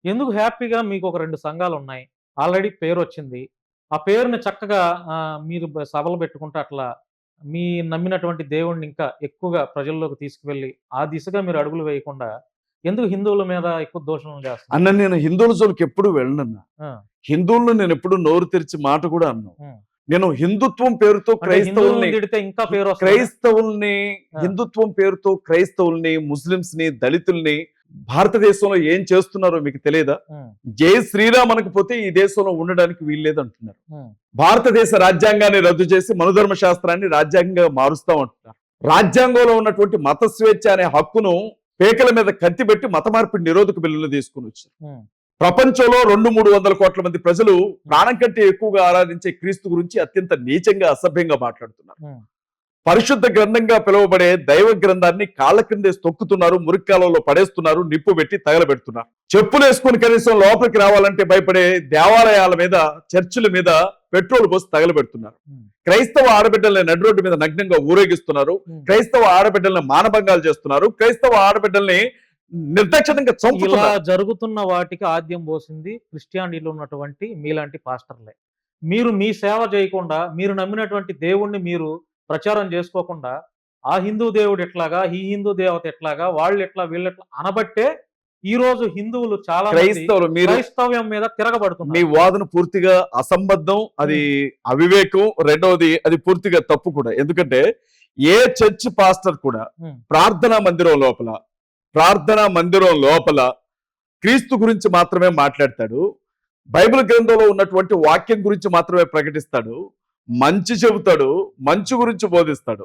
ఎందుకు హ్యాపీగా మీకు ఒక 2 సంఘాలున్నాయి. ఆల్రెడీ పేరొచ్చింది. ఆ పేరుని చక్కగా మీరు సభలు పెట్టుకుంటూ అట్లా మీ నమ్మినటువంటి దేవుడిని ఇంకా ఎక్కువగా ప్రజల్లోకి తీసుకువెళ్ళి, ఆ దిశగా మీరు అడుగులు వేయకుండా ఎందుకు హిందువుల మీద ఎక్కువ దూషణలు చేస్తున్నారు? అన్న నేను హిందువుల జోలికి ఎప్పుడు వెళ్ళనన్నా. ఆ! హిందువులను నేను ఎప్పుడు నోరు తెరిచి మాట కూడా అన్నాను. హ్మ్. నేను హిందుత్వం పేరుతో అంటే హిందువులను తిడితే ఇంకా పేరొస్తదా? క్రైస్తవుల్ని ఆ! హిందుత్వం పేరుతో క్రైస్తవుల్ని, ముస్లింస్‌ని, దళితుల్ని భారతదేశంలో ఏం చేస్తున్నారో మీకు తెలియదా? హ్మ్. జై శ్రీరామ్ అనకపోతే ఈ దేశంలో ఉండడానికి వీల్లేదు అంటున్నారు. హ్మ్. భారతదేశ రాజ్యాంగాన్ని రద్దు చేసి మనుధర్మ శాస్త్రాన్ని రాజ్యాంగంగా మారుస్తాం అంటున్నారు. రాజ్యాంగంలో ఉన్నటువంటి మత స్వేచ్ఛ అనే హక్కును పేకల మీద కత్తి పెట్టి మత మార్పిడి నిరోధక బిల్లులు తీసుకుని వచ్చారు. హ్మ్. ప్రపంచంలో 200-300 కోట్ల మంది ప్రజలు ప్రాణం కంటే ఎక్కువగా ఆరాధించే క్రీస్తు గురించి అత్యంత నీచంగా అసభ్యంగా మాట్లాడుతున్నారు. హ్మ్. పరిశుద్ధ గ్రంథంగా పిలువబడే దైవ గ్రంథాన్ని కాళ్ళ కిందేసి తొక్కుతున్నారు, మురిక్కాలలో పడేస్తున్నారు, నిప్పు పెట్టి తగలబెడుతున్నారు. చెప్పులు వేసుకుని కనీసం లోపలికి రావాలంటే భయపడే దేవాలయాల మీద, చర్చిల మీద పెట్రోల్ పోసి తగలబెడుతున్నారు. హ్మ్. క్రైస్తవ ఆడబిడ్డల్ని నడి రోడ్డు మీద నగ్నంగా ఊరేగిస్తున్నారు. హ్మ్. క్రైస్తవ ఆడబిడ్డల్ని మానభంగాలు చేస్తున్నారు. క్రైస్తవ ఆడబిడ్డల్ని నిర్దాక్షిణ్యంగా ఇలా చంపుతున్నారు. జరుగుతున్న వాటికి ఆద్యం పోసింది క్రిస్టియానిటీలో ఉన్నటువంటి మీలాంటి పాస్టర్లే. మీరు మీ సేవ చేయకుండా, మీరు నమ్మినటువంటి దేవుణ్ణి మీరు ప్రచారం చేసుకోకుండా, ఆ హిందూ దేవుడు ఎట్లాగా, ఈ హిందూ దేవత ఎట్లాగా, వాళ్ళెట్లా, వీళ్ళెట్లా అనబట్టే ఈరోజు హిందువులు చాలా మంది క్రైస్తవులు మీరు క్రైస్తవ్యం మీద మీ తిరగబడుతున్నారు. వాదన పూర్తిగా అసంబద్ధం, అది అవివేకం, రెండవది అది పూర్తిగా తప్పు కూడా. ఎందుకంటే ఏ చర్చ్ పాస్టర్ కూడా హ్మ్. ప్రార్థనా మందిరం లోపల క్రీస్తు గురించి మాత్రమే మాట్లాడతాడు. బైబిల్ గ్రంథంలో ఉన్నటువంటి వాక్యం గురించి మాత్రమే ప్రకటిస్తాడు. మంచి చెబుతాడు, మంచి గురించి బోధిస్తాడు.